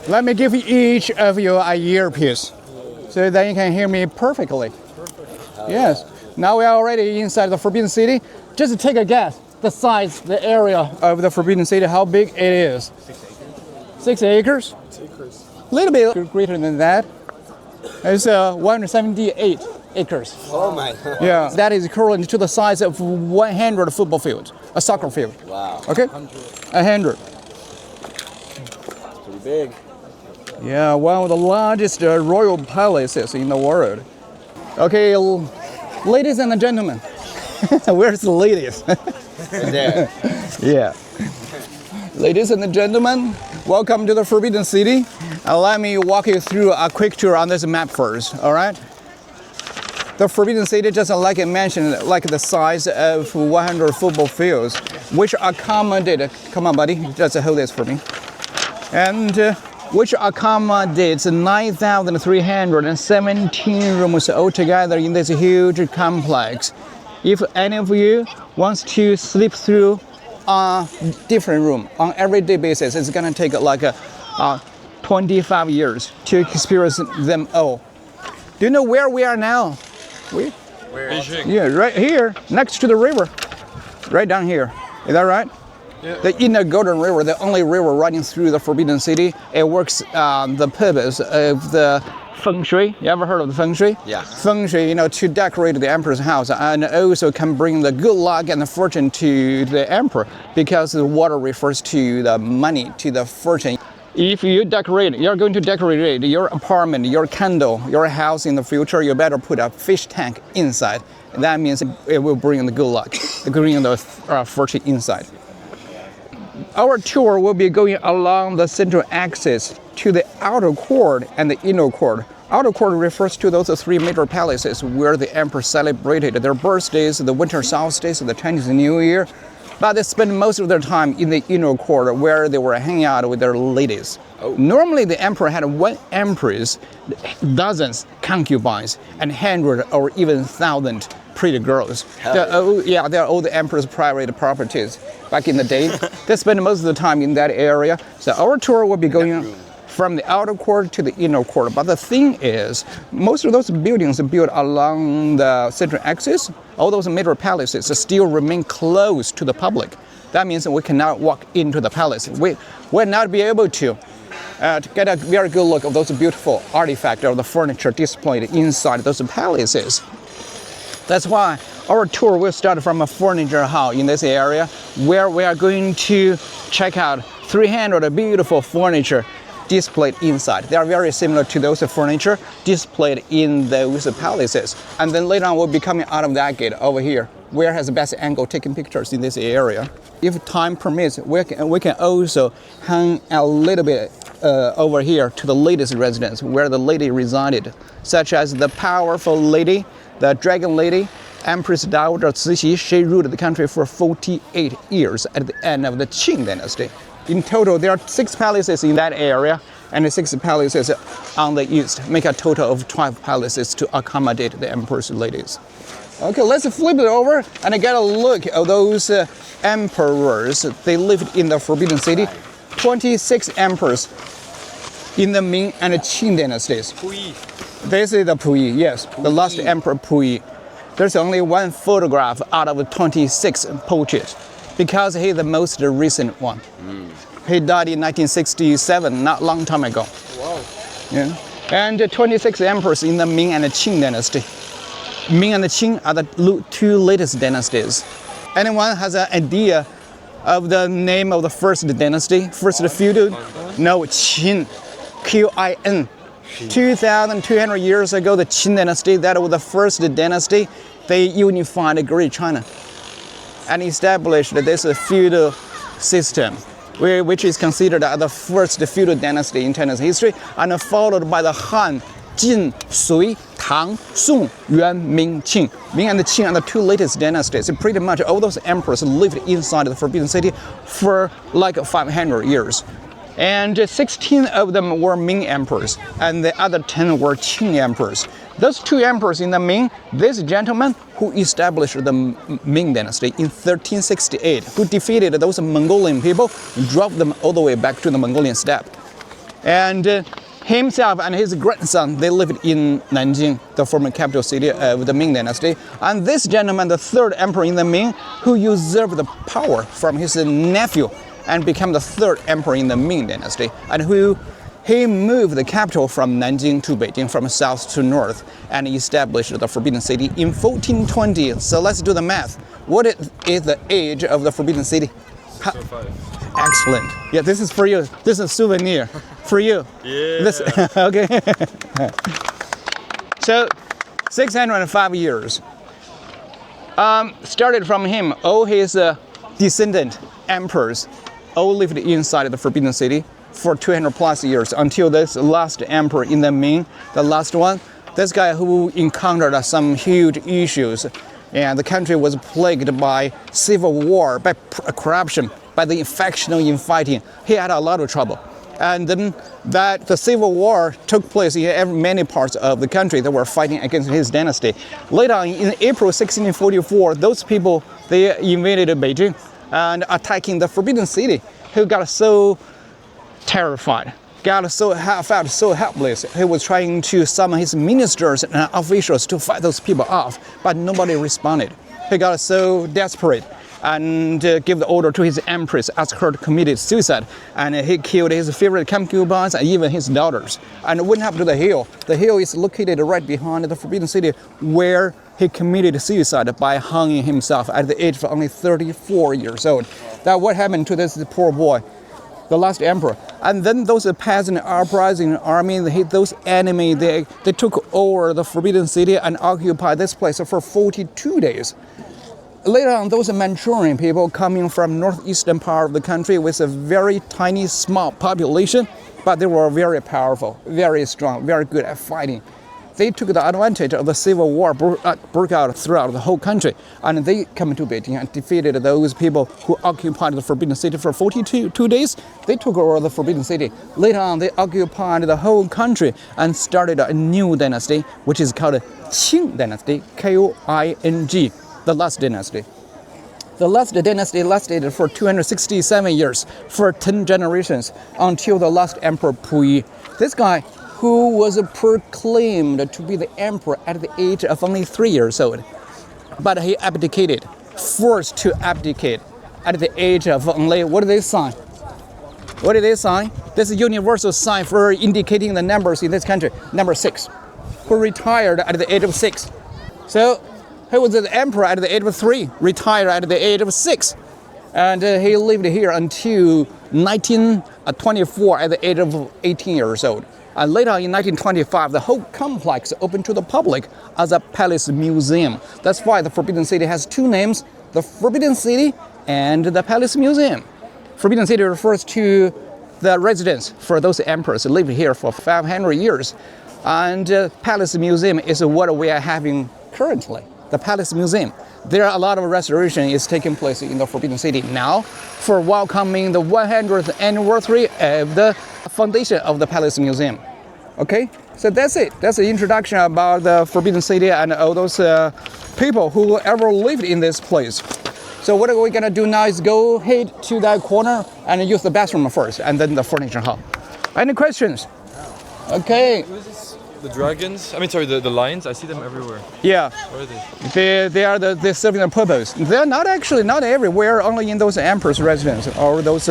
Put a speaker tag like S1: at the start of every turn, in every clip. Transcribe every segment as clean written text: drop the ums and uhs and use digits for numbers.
S1: Let me give each of you a earpiece, so that you can hear me perfectly. Yes. Now we are already inside the Forbidden City. Just take a guess, the size, the area of the Forbidden City, how big it is. 6 acres?
S2: 6 acres.
S1: A little bit greater than that. It's 178 acres.
S2: Oh my God.
S1: Yeah, that is equivalent to the size of 100 football fields, a soccer field.
S2: Wow.
S1: Okay? 100.
S2: Pretty big.
S1: Yeah, one of the largest royal palaces in the world. Okay, ladies and gentlemen. Where's the ladies?
S2: There.
S1: Yeah. Ladies and gentlemen, welcome to the Forbidden City. Let me walk you through a quick tour on this map first, all right? The Forbidden City, just like I mentioned, like the size of 100 football fields, which accommodate, come on buddy, just hold this for me, and which accommodates 9,317 rooms altogether in this huge complex. If any of you wants to sleep through a different room on everyday basis, it's gonna take like 25 years to experience them all. Do you know where we are now?
S2: Where?
S3: Beijing.
S1: Yeah, right here, next to the river, right down here. Is that right?
S3: Yeah.
S1: The inner Golden River, the only river running through the Forbidden City, it works the purpose of the feng shui. You ever heard of the feng shui?
S2: Yeah.
S1: Feng shui, to decorate the emperor's house, and also can bring the good luck and the fortune to the emperor, because the water refers to the money, to the fortune. If you decorate, you're going to decorate your apartment, your condo, your house in the future, you better put a fish tank inside. That means it will bring the good luck, bring the fortune inside. Our tour will be going along the central axis to the outer court and the inner court. Outer court refers to those 3 major palaces where the emperor celebrated their birthdays, the winter solstice, the Chinese New Year. But they spend most of their time in the inner court where they were hanging out with their ladies. Oh. Normally the emperor had 1 empress, dozens concubines, and 100 or even 1,000 pretty girls. They're all the emperor's private properties back in the day. They spend most of the time in that area. So our tour will be going from the outer court to the inner court. But the thing is, most of those buildings are built along the central axis. All those major palaces still remain closed to the public. That means we cannot walk into the palace. We will not be able to get a very good look of those beautiful artifacts or the furniture displayed inside those palaces. That's why our tour will start from a furniture hall in this area, where we are going to check out 300 beautiful furniture displayed inside. They are very similar to those furniture displayed in those palaces. And then later on we'll be coming out of that gate over here, where has the best angle taking pictures in this area. If time permits, we can also hang a little bit over here to the lady's residence, where the lady resided, such as the powerful lady, the dragon lady, Empress Dowager Cixi. She ruled the country for 48 years at the end of the Qing dynasty. In total, there are 6 palaces in that area, and 6 palaces on the east, make a total of 12 palaces to accommodate the emperor's ladies. Okay, let's flip it over and get a look at those emperors. They lived in the Forbidden City. 26 emperors in the Ming and Qing dynasties.
S3: Puyi.
S1: This is the Puyi, yes, the last emperor Puyi. There's only 1 photograph out of 26 portraits, because he's the most recent one. He died in 1967, not long time ago.
S2: Wow.
S1: Yeah. And 26 emperors in the Ming and Qing dynasty. Ming and Qing are the 2 latest dynasties. Anyone has an idea of the name of the first dynasty, first feudal? No, Qin, Qin. 2,200 years ago, the Qin dynasty, that was the first dynasty. They unified Great China and established this feudal system, which is considered the first feudal dynasty in China's history, and followed by the Han, Jin, Sui, Tang, Song, Yuan, Ming, Qing. Ming and Qing are the 2 latest dynasties. Pretty much all those emperors lived inside the Forbidden City for like 500 years. And 16 of them were Ming emperors, and the other 10 were Qing emperors. Those 2 emperors in the Ming, this gentleman who established the Ming dynasty in 1368, who defeated those Mongolian people, drove them all the way back to the Mongolian steppe. And himself and his grandson, they lived in Nanjing, the former capital city of the Ming Dynasty. And this gentleman, the third emperor in the Ming, who usurped the power from his nephew and became the third emperor in the Ming Dynasty, and he moved the capital from Nanjing to Beijing, from south to north, and established the Forbidden City in 1420. So let's do the math. What is the age of the Forbidden City?
S3: 5.
S1: Excellent. Yeah, this is for you. This is a souvenir for you.
S3: Yeah.
S1: This, okay. So, 605 years. Started from him. All his descendant emperors all lived inside the Forbidden City for 200 plus years until this last emperor in the Ming, the last one. This guy who encountered some huge issues, and the country was plagued by civil war, by corruption, by the factional infighting. He had a lot of trouble. And then the civil war took place in many parts of the country that were fighting against his dynasty. Later on, in April 1644, those people, they invaded Beijing and attacking the Forbidden City, who got so terrified, felt so helpless. He was trying to summon his ministers and officials to fight those people off, but nobody responded. He got so desperate and gave the order to his empress, asked her to commit suicide, and he killed his favorite concubines and even his daughters, and went up to the hill. The hill is located right behind the Forbidden City, where he committed suicide by hanging himself at the age of only 34 years old. That what happened to this poor boy, the last emperor. And then those peasant uprising army, those enemy, they took over the Forbidden City and occupied this place for 42 days. Later on, those Manchurian people coming from northeastern part of the country with a very tiny, small population, but they were very powerful, very strong, very good at fighting. They took the advantage of the civil war broke out throughout the whole country, and they came to Beijing and defeated those people who occupied the Forbidden City for 42 days. They took over the Forbidden City. Later on, they occupied the whole country and started a new dynasty, which is called Qing Dynasty, Q-I-N-G, the last dynasty. The last dynasty lasted for 267 years, for 10 generations, until the last emperor Puyi. This guy, who was proclaimed to be the emperor at the age of only 3 years old. But he abdicated, forced to abdicate at the age of only, what did they sign? What did they sign? This is a universal sign for indicating the numbers in this country, number 6, who retired at the age of 6. So he was the emperor at the age of 3, retired at the age of 6. And he lived here until 1924 at the age of 18 years old. And later in 1925, the whole complex opened to the public as a palace museum. That's why the Forbidden City has two names, the Forbidden City and the Palace Museum. Forbidden City refers to the residence for those emperors who lived here for 500 years. And Palace Museum is what we are having currently, the Palace Museum. There are a lot of restoration is taking place in the Forbidden City now for welcoming the 100th anniversary of the foundation of the Palace Museum. Okay, so that's it. That's the introduction about the Forbidden City and all those people who ever lived in this place. So what we're gonna do now is go head to that corner and use the bathroom first, and then the furniture hall. Any questions? Okay.
S3: The dragons? I mean, sorry, the lions. I see them everywhere.
S1: Yeah.
S3: Where are they?
S1: They're serving a purpose. They're not everywhere, only in those emperor's residence or those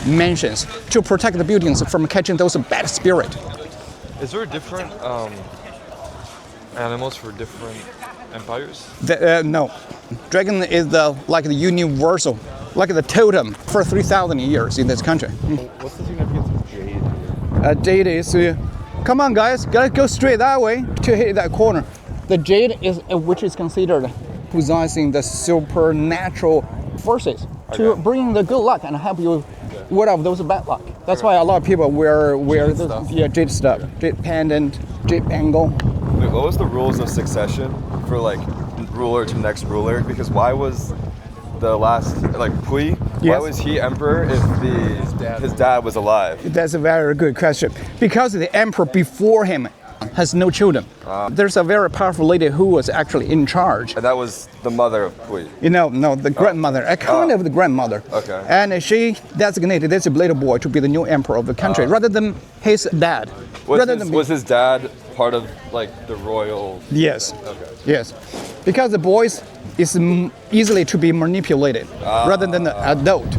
S1: mansions to protect the buildings from catching those bad spirits.
S3: Is there different animals for different empires?
S1: No. Dragon is like the universal, like the totem for 3,000 years in this country.
S3: What's the significance of jade?
S1: Jade is, come on guys, gotta go straight that way to hit that corner. The jade is which is considered possessing the supernatural forces to bring the good luck and help you ward off those bad luck. That's why a lot of people wear those jade stuff, jade pendant, jade bangle.
S4: Wait, what was the rules of succession for like ruler to next ruler? Because why was the last, like Puyi, why was he emperor if his dad was alive?
S1: That's a very good question. Because the emperor before him has no children. There's a very powerful lady who was actually in charge.
S4: And that was the mother of Pui.
S1: No, the grandmother, kind of the grandmother.
S4: Okay.
S1: And she designated this little boy to be the new emperor of the country, rather than his dad.
S4: Was his dad part of like the royal?
S1: Yes.
S4: Okay.
S1: Yes, because the boys is easily to be manipulated rather than the adult.